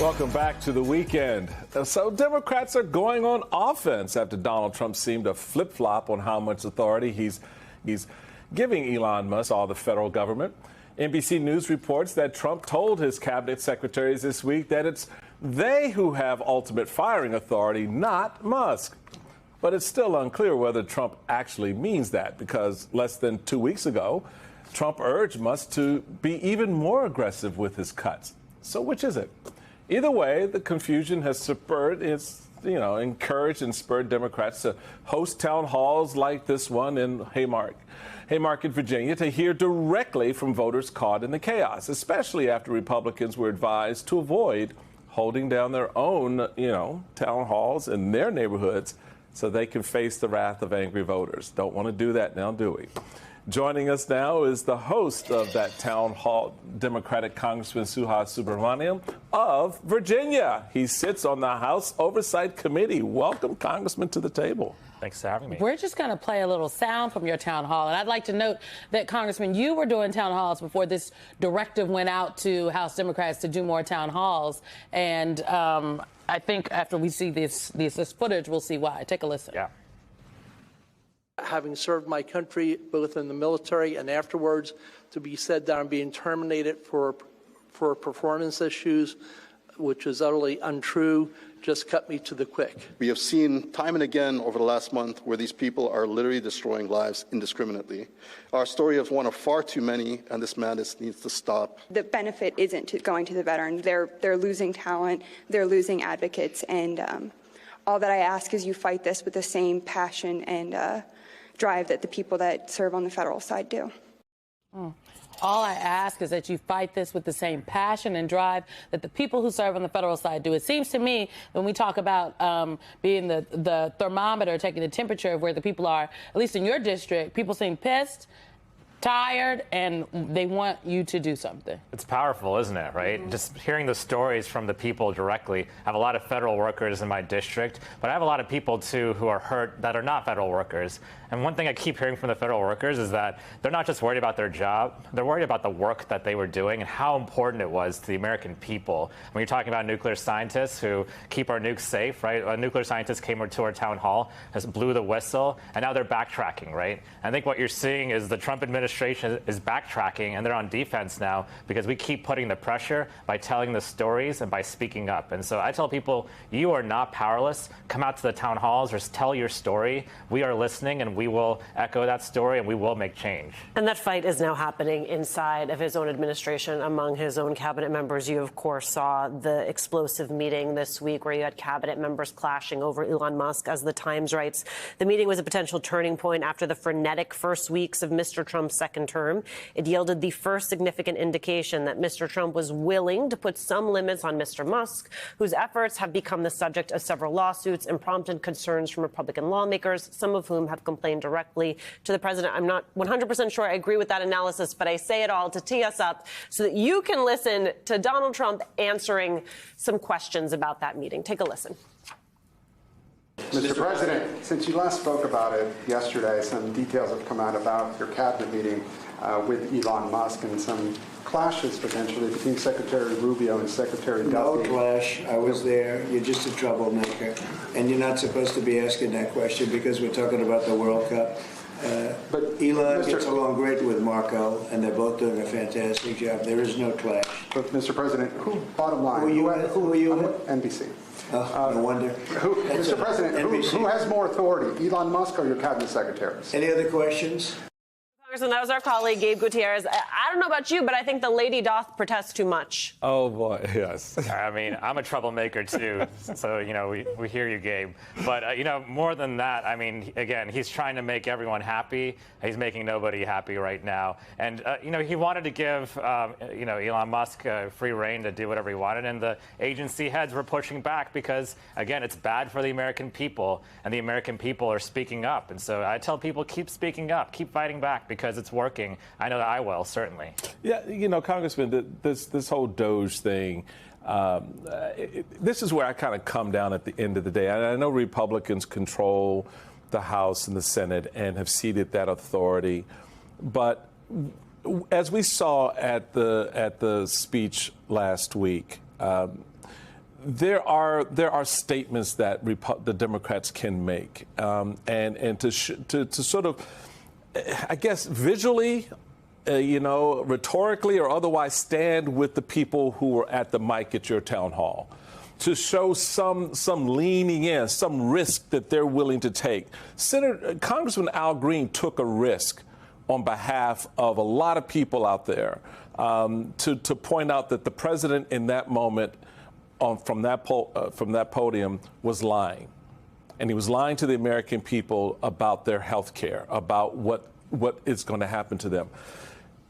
Welcome back to the weekend. So Democrats are going on offense after Donald Trump seemed to flip-flop on how much authority he's giving Elon Musk, all the federal government. NBC News reports that Trump told his cabinet secretaries this week that it's they who have ultimate firing authority, not Musk. But it's still unclear whether Trump actually means that, because less than 2 weeks ago, Trump urged Musk to be even more aggressive with his cuts. So which is it? Either way, the confusion has encouraged and spurred Democrats to host town halls like this one in Haymarket, Virginia, to hear directly from voters caught in the chaos, especially after Republicans were advised to avoid holding down their own, town halls in their neighborhoods so they can face the wrath of angry voters. Don't want to do that now, do we? Joining us now is the host of that town hall, Democratic Congressman Suhas Subramanian of Virginia. He sits on the House Oversight Committee. Welcome, Congressman, to the table. Thanks for having me. We're just going to play a little sound from your town hall. And I'd like to note that, Congressman, you were doing town halls before this directive went out to House Democrats to do more town halls. And I think after we see this footage, we'll see why. Take a listen. Yeah. Having served my country both in the military and afterwards, to be said that I'm being terminated for performance issues, which is utterly untrue, just cut me to the quick. We have seen time and again over the last month where these people are literally destroying lives indiscriminately. Our story is one of far too many, and this madness needs to stop. The benefit isn't going to the veterans. They're losing talent, they're losing advocates, and all that I ask is you fight this with the same passion and drive that the people that serve on the federal side do. All I ask is that you fight this with the same passion and drive that the people who serve on the federal side do. It seems to me when we talk about being the thermometer, taking the temperature of where the people are, at least in your district, people seem pissed, tired, and they want you to do something. It's powerful, isn't it, right? Mm-hmm. Just hearing the stories from the people directly. I have a lot of federal workers in my district, but I have a lot of people, too, who are hurt that are not federal workers. And one thing I keep hearing from the federal workers is that they're not just worried about their job, they're worried about the work that they were doing and how important it was to the American people. When you're talking about nuclear scientists who keep our nukes safe, right? A nuclear scientist came to our town hall, blew the whistle, and now they're backtracking, right? I think what you're seeing is the Trump administration is backtracking, and they're on defense now because we keep putting the pressure by telling the stories and by speaking up. And so I tell people, you are not powerless. Come out to the town halls or tell your story. We are listening, and we will echo that story, and we will make change. And that fight is now happening inside of his own administration among his own cabinet members. You, of course, saw the explosive meeting this week where you had cabinet members clashing over Elon Musk. As the Times writes, the meeting was a potential turning point after the frenetic first weeks of Mr. Trump's second term. It yielded the first significant indication that Mr. Trump was willing to put some limits on Mr. Musk, whose efforts have become the subject of several lawsuits and prompted concerns from Republican lawmakers, some of whom have complained directly to the president. I'm not 100% sure I agree with that analysis, but I say it all to tee us up so that you can listen to Donald Trump answering some questions about that meeting. Take a listen. Mr. President, since you last spoke about it yesterday, some details have come out about your cabinet meeting with Elon Musk and some clashes potentially between Secretary Rubio and Secretary Duffy. No clash. I was there. You're just a troublemaker. And you're not supposed to be asking that question because we're talking about the World Cup. But Elon gets along great with Marco, and they're both doing a fantastic job. There is no clash. But, Mr. President, bottom line, who were you with? NBC. No wonder. Mr. President, who has more authority, Elon Musk or your cabinet secretaries? Any other questions? Congressman, that was our colleague, Gabe Gutierrez. I don't know about you, but I think the lady doth protest too much. Oh, boy, yes. I mean, I'm a troublemaker, too. So, we hear you, Gabe. But, more than that, I mean, again, he's trying to make everyone happy. He's making nobody happy right now. And, he wanted to give, Elon Musk free reign to do whatever he wanted. And the agency heads were pushing back because, again, it's bad for the American people. And the American people are speaking up. And so I tell people, keep speaking up, keep fighting back because it's working. I know that I will, certainly. Yeah, Congressman, this whole Doge thing, this is where I kind of come down at the end of the day. I know Republicans control the House and the Senate and have ceded that authority. But as we saw at the speech last week, there are statements that the Democrats can make, and to sort of, I guess, visually, rhetorically or otherwise, stand with the people who were at the mic at your town hall, to show some leaning in, some risk that they're willing to take. Congressman Al Green took a risk on behalf of a lot of people out there, to point out that the president in that moment from that podium was lying. And he was lying to the American people about their health care, about what is going to happen to them.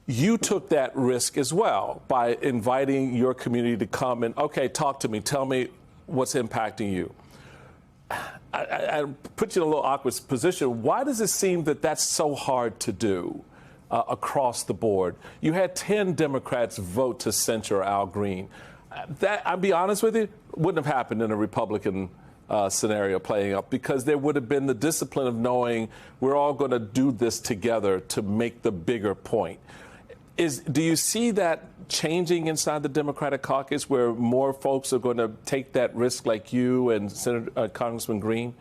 You took that risk as well by inviting your community to come and, okay, talk to me, tell me what's impacting you. I put you in a little awkward position. Why does it seem that that's so hard to do across the board? You had 10 Democrats vote to censure Al Green. That, I'll be honest with you, wouldn't have happened in a Republican scenario playing up, because there would have been the discipline of knowing we're all going to do this together to make the bigger point. Do you see that changing inside the Democratic caucus, where more folks are going to take that risk like you and Congressman Green?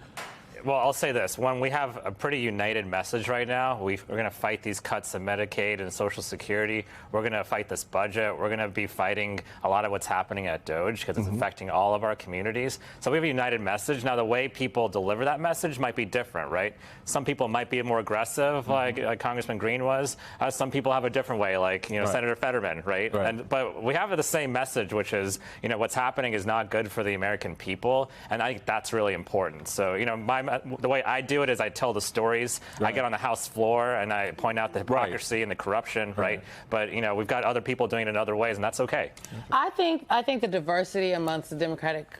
Well, I'll say this. When we have a pretty united message right now, we're going to fight these cuts in Medicaid and Social Security. We're going to fight this budget. We're going to be fighting a lot of what's happening at DOGE, because it's affecting all of our communities. So we have a united message. Now, the way people deliver that message might be different, right? Some people might be more aggressive, like Congressman Green was. Some people have a different way, like Senator Fetterman, right? But we have the same message, which is, what's happening is not good for the American people, and I think that's really important. So, the way I do it is I tell the stories. I get on the House floor and I point out the hypocrisy and the corruption, right? But we've got other people doing it in other ways, and that's okay. I think the diversity amongst the Democratic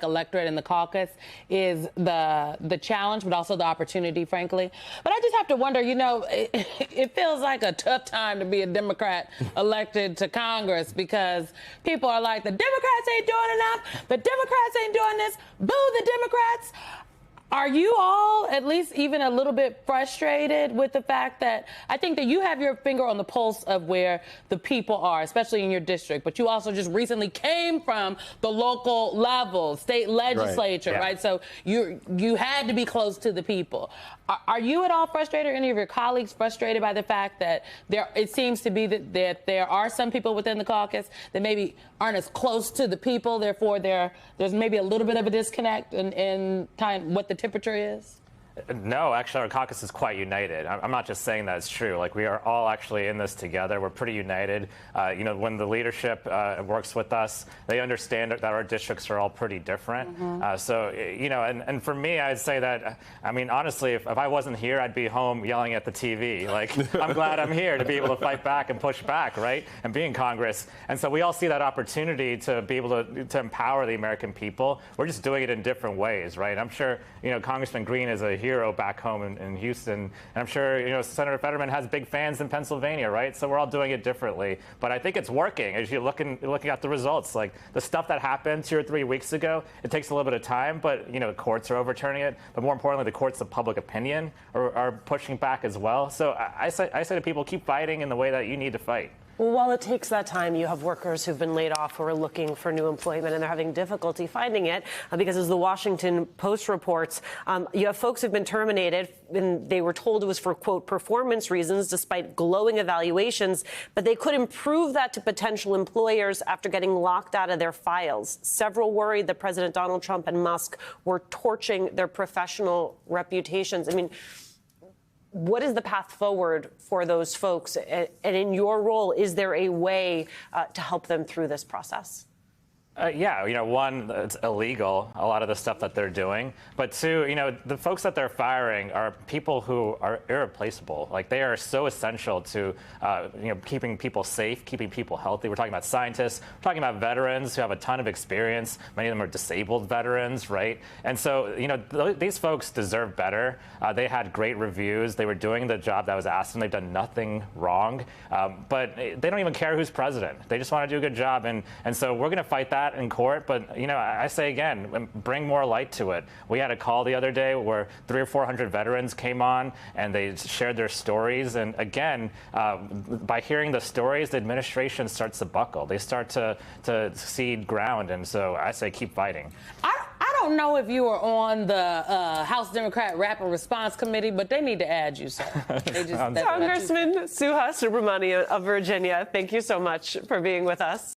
electorate in the caucus is the challenge, but also the opportunity, frankly. But I just have to wonder, it feels like a tough time to be a Democrat elected to Congress, because people are like, the Democrats ain't doing enough, the Democrats ain't doing this, boo the Democrats. Are you all at least even a little bit frustrated with the fact that I think that you have your finger on the pulse of where the people are, especially in your district, but you also just recently came from the local level, state legislature, right? So you had to be close to the people. Are you at all frustrated, or any of your colleagues frustrated by the fact that it seems to be that there are some people within the caucus that maybe aren't as close to the people, therefore there's maybe a little bit of a disconnect in kind of what the temperature is? No, actually, our caucus is quite united. I'm not just saying that it's true. Like, we are all actually in this together. We're pretty united. When the leadership works with us, they understand that our districts are all pretty different. And for me, I'd say that, honestly, if I wasn't here, I'd be home yelling at the TV. Like, I'm glad I'm here to be able to fight back and push back, right? And be in Congress. And so we all see that opportunity to be able to empower the American people. We're just doing it in different ways, right? I'm sure, Congressman Green is a hero back home in Houston. And I'm sure, Senator Fetterman has big fans in Pennsylvania, right? So we're all doing it differently. But I think it's working as you're looking at the results. Like, the stuff that happened 2 or 3 weeks ago, it takes a little bit of time, but, the courts are overturning it. But more importantly, the courts of public opinion are pushing back as well. So I say to people, keep fighting in the way that you need to fight. Well, while it takes that time, you have workers who've been laid off who are looking for new employment, and they're having difficulty finding it because, as the Washington Post reports, you have folks who've been terminated, and they were told it was for, quote, performance reasons, despite glowing evaluations, but they could improve that to potential employers after getting locked out of their files. Several worried that President Donald Trump and Musk were torching their professional reputations. What is the path forward for those folks? And in your role, is there a way to help them through this process? One, it's illegal, a lot of the stuff that they're doing. But two, the folks that they're firing are people who are irreplaceable. Like, they are so essential to, keeping people safe, keeping people healthy. We're talking about scientists, we're talking about veterans who have a ton of experience. Many of them are disabled veterans, right? And so, these folks deserve better. They had great reviews. They were doing the job that was asked, and they've done nothing wrong. But they don't even care who's president. They just want to do a good job. And so we're going to fight that. that in court, but I say again, bring more light to it. We had a call the other day where 300 or 400 veterans came on and they shared their stories. And again, by hearing the stories, the administration starts to buckle. They start to cede ground. And so I say keep fighting. I don't know if you were on the House Democrat Rapid Response Committee, but they need to add you, sir. Congressman Suha Subramanian of Virginia, thank you so much for being with us.